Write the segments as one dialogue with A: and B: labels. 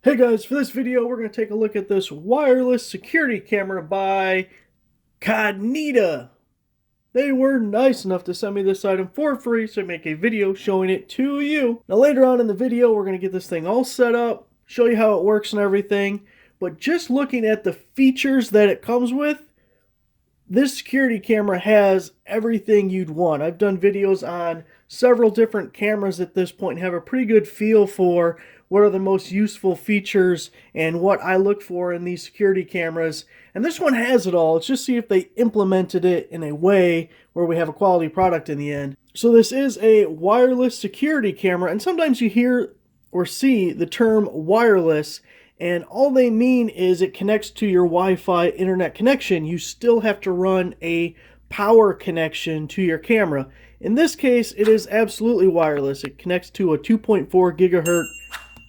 A: Hey guys, for this video we're going to take a look at this wireless security camera by Codnida. They were nice enough to send me this item for free, so I make a video showing it to you. Now later on in the video we're going to get this thing all set up, show you how it works and everything, but just looking at the features that it comes with, this security camera has everything you'd want. I've done videos on several different cameras at this point and have a pretty good feel for what are the most useful features and what I look for in these security cameras. And this one has it all. Let's just see if they implemented it in a way where we have a quality product in the end. So this is a wireless security camera, and sometimes you hear or see the term wireless, and all they mean is it connects to your Wi-Fi internet connection. You still have to run a power connection to your camera. In this case, it is absolutely wireless. It connects to a 2.4 gigahertz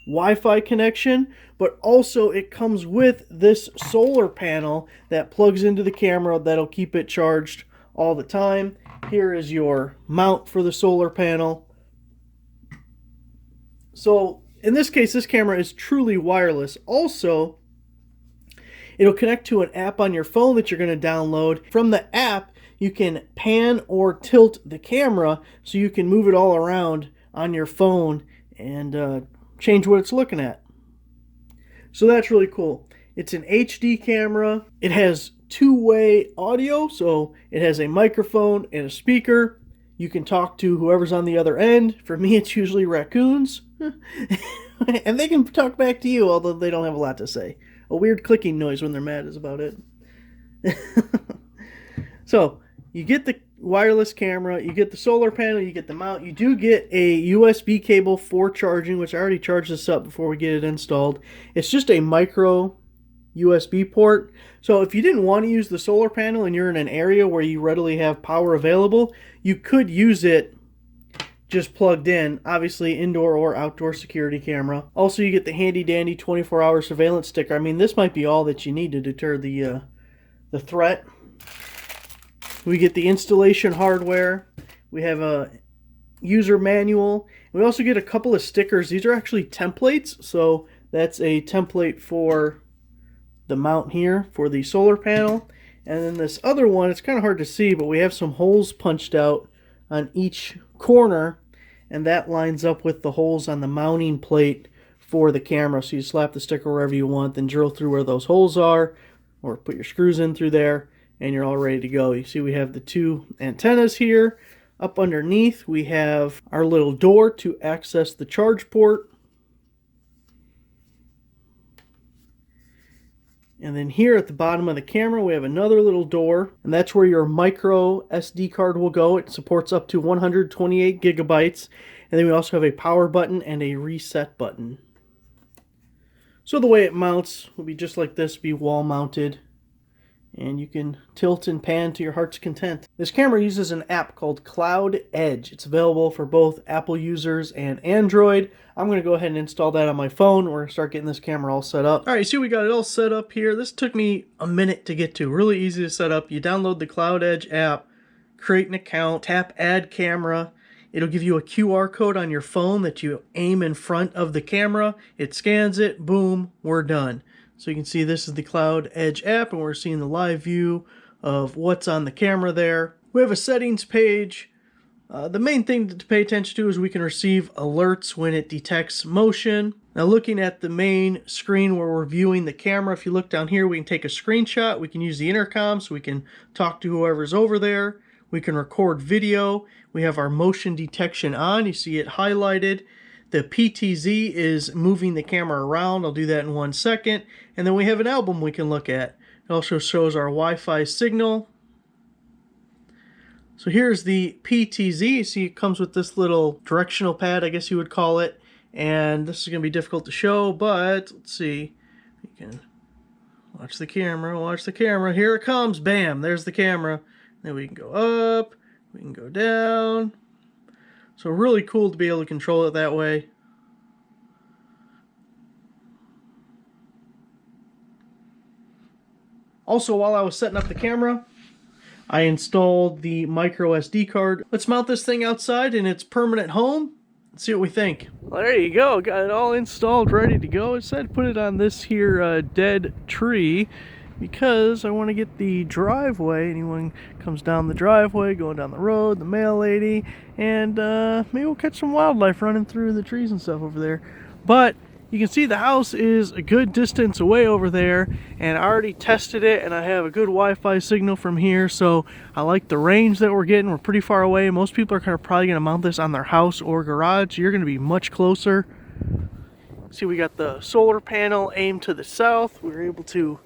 A: Wi-Fi connection, but also it comes with this solar panel that plugs into the camera that'll keep it charged all the time. Here is your mount for the solar panel. So in this case, this camera is truly wireless. Also, it'll connect to an app on your phone that you're going to download. From the app, you can pan or tilt the camera so you can move it all around on your phone and change what it's looking at. So that's really cool. It's an HD camera. It has two-way audio, so it has a microphone and a speaker. You can talk to whoever's on the other end. For me, it's usually raccoons. And they can talk back to you, although they don't have a lot to say. A weird clicking noise when they're mad is about it. So, you get the wireless camera, you get the solar panel, you get the mount. You do get a USB cable for charging, which I already charged this up before we get it installed. It's just a micro USB port. So if you didn't want to use the solar panel and you're in an area where you readily have power available, you could use it just plugged in, obviously indoor or outdoor security camera. Also, you get the handy dandy 24-hour surveillance sticker. I mean, this might be all that you need to deter the threat. We get the installation hardware. We have a user manual. We also get a couple of stickers. These are actually templates, so that's a template for the mount here for the solar panel. And then this other one, it's kind of hard to see, but we have some holes punched out on each corner, and that lines up with the holes on the mounting plate for the camera. So you slap the sticker wherever you want, then drill through where those holes are, or put your screws in through there, and you're all ready to go. You see we have the two antennas here. Up underneath we have our little door to access the charge port. And then here at the bottom of the camera we have another little door, and that's where your micro SD card will go. It supports up to 128 gigabytes. And then we also have a power button and a reset button. So the way it mounts will be just like this, be wall mounted. And you can tilt and pan to your heart's content. This camera uses an app called Cloud Edge. It's available for both Apple users and Android. I'm going to go ahead and install that on my phone. We're going to start getting this camera all set up. All right, you see we got it all set up here. This took me a minute to get to. Really easy to set up. You download the Cloud Edge app, create an account, tap Add Camera. It'll give you a QR code on your phone that you aim in front of the camera. It scans it, boom, we're done. So you can see this is the Cloud Edge app, and we're seeing the live view of what's on the camera there. We have a settings page. The main thing to pay attention to is we can receive alerts when it detects motion. Now looking at the main screen where we're viewing the camera, if you look down here, we can take a screenshot. We can use the intercom so we can talk to whoever's over there. We can record video. We have our motion detection on. You see it highlighted. The PTZ is moving the camera around. I'll do that in 1 second. And then we have an album we can look at. It also shows our Wi-Fi signal. So here's the PTZ. You see it comes with this little directional pad, I guess you would call it. And this is going to be difficult to show, but let's see. You can watch the camera, watch the camera. Here it comes. Bam, there's the camera. Then we can go up, we can go down. So really cool to be able to control it that way. Also, while I was setting up the camera, I installed the micro SD card. Let's mount this thing outside in its permanent home Let's see what we think. Well, there you go. Got it all installed, ready to go. I decided to put it on this here dead tree because I want to get the driveway. Anyone comes down the driveway, going down the road, the mail lady, and maybe we'll catch some wildlife running through the trees and stuff over there. But you can see the house is a good distance away over there, and I already tested it, and I have a good Wi-Fi signal from here, so I like the range that we're getting. We're pretty far away. Most people are probably going to mount this on their house or garage. You're going to be much closer. See, we got the solar panel aimed to the south. We were able to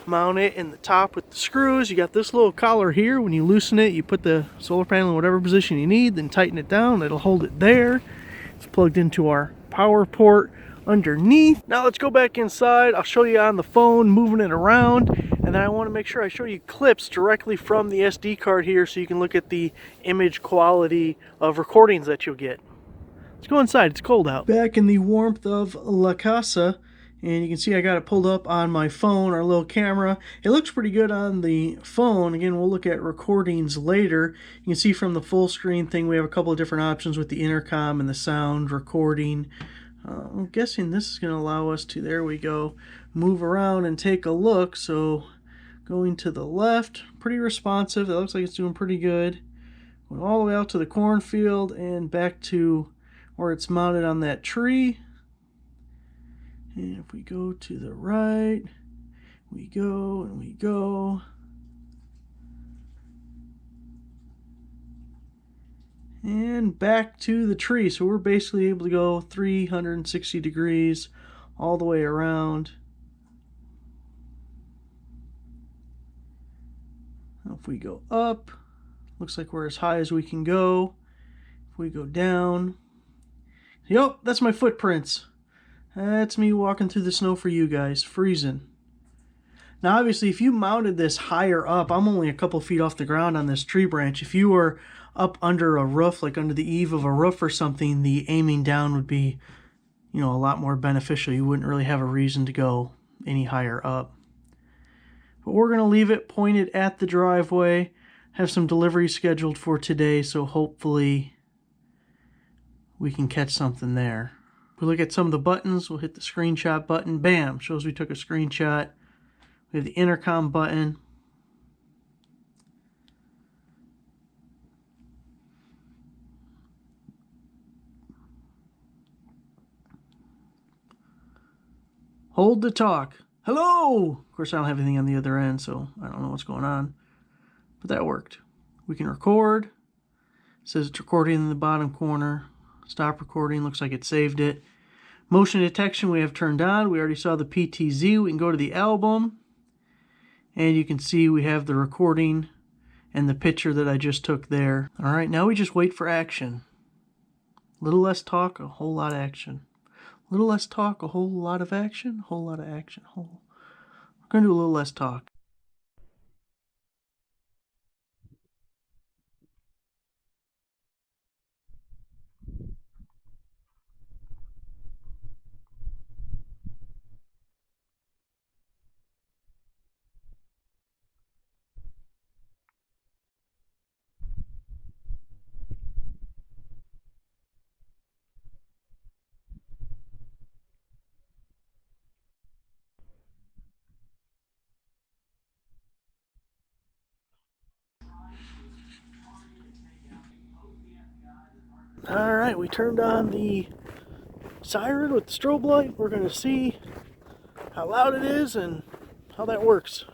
A: mount it in the top with the screws. You got this little collar here. When you loosen it, you put the solar panel in whatever position you need, then tighten it down. It'll hold it there. It's plugged into our power port underneath. Now let's go back inside. I'll show you on the phone moving it around, and then I want to make sure I show you clips directly from the SD card here so you can look at the image quality of recordings that you'll get. Let's go inside. It's cold out. Back in the warmth of La Casa, and you can see I got it pulled up on my phone, our little camera. It looks pretty good on the phone. Again, we'll look at recordings later. You can see from the full screen thing we have a couple of different options with the intercom and the sound recording. I'm guessing this is going to allow us to, there we go, move around and take a look. So going to the left, pretty responsive. That looks like it's doing pretty good. Going all the way out to the cornfield and back to where it's mounted on that tree. And if we go to the right, we go and we go. And back to the tree. So we're basically able to go 360 degrees all the way around. Now if we go up, looks like we're as high as we can go. If we go down, yep, that's my footprints. That's me walking through the snow for you guys, freezing. Now obviously if you mounted this higher up, I'm only a couple feet off the ground on this tree branch. If you were up under a roof, like under the eave of a roof or something, the aiming down would be, a lot more beneficial. You wouldn't really have a reason to go any higher up. But we're going to leave it pointed at the driveway. Have some deliveries scheduled for today, so hopefully we can catch something there. If we look at some of the buttons, we'll hit the screenshot button. Bam! Shows we took a screenshot. We have the intercom button. Hold to talk. Hello! Of course, I don't have anything on the other end, so I don't know what's going on. But that worked. We can record. It says it's recording in the bottom corner. Stop recording. Looks like it saved it. Motion detection we have turned on. We already saw the PTZ. We can go to the album. And you can see we have the recording and the picture that I just took there. All right, now we just wait for action. A little less talk, a whole lot of action. A little less talk, a whole lot of action. A whole lot of action. We're going to do a little less talk. Alright, we turned on the siren with the strobe light. We're going to see how loud it is and how that works.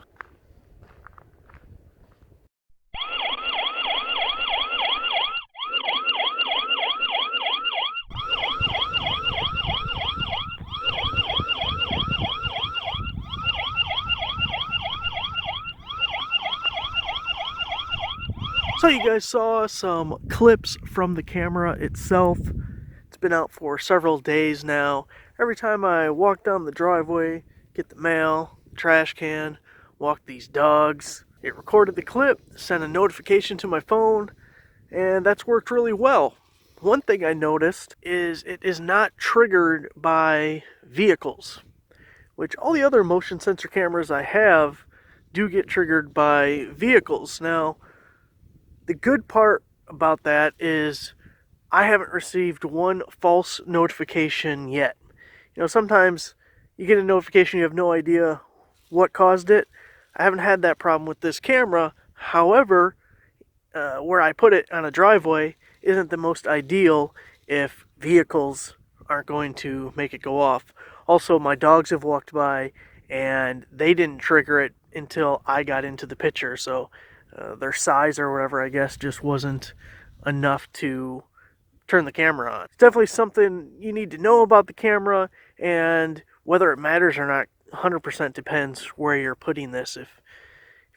A: So you guys saw some clips from the camera itself. It's been out for several days now. Every time I walk down the driveway, get the mail, trash can, walk these dogs, it recorded the clip, sent a notification to my phone, and that's worked really well. One thing I noticed is it is not triggered by vehicles, which all the other motion sensor cameras I have do get triggered by vehicles. Now, the good part about that is I haven't received one false notification yet. You know, sometimes you get a notification, you have no idea what caused it. I haven't had that problem with this camera. However, where I put it on a driveway isn't the most ideal if vehicles aren't going to make it go off. Also, my dogs have walked by and they didn't trigger it until I got into the picture, so their size or whatever, I guess, just wasn't enough to turn the camera on. It's definitely something you need to know about the camera, and whether it matters or not 100% depends where you're putting this. If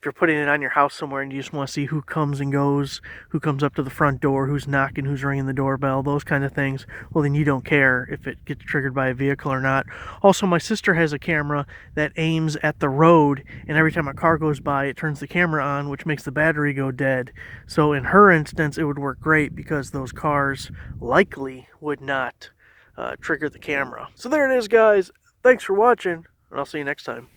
A: you're putting it on your house somewhere and you just want to see who comes and goes, who comes up to the front door, who's knocking, who's ringing the doorbell, those kind of things, well, then you don't care if it gets triggered by a vehicle or not. Also, my sister has a camera that aims at the road, and every time a car goes by, it turns the camera on, which makes the battery go dead. So in her instance, it would work great because those cars likely would not trigger the camera. So there it is, guys. Thanks for watching, and I'll see you next time.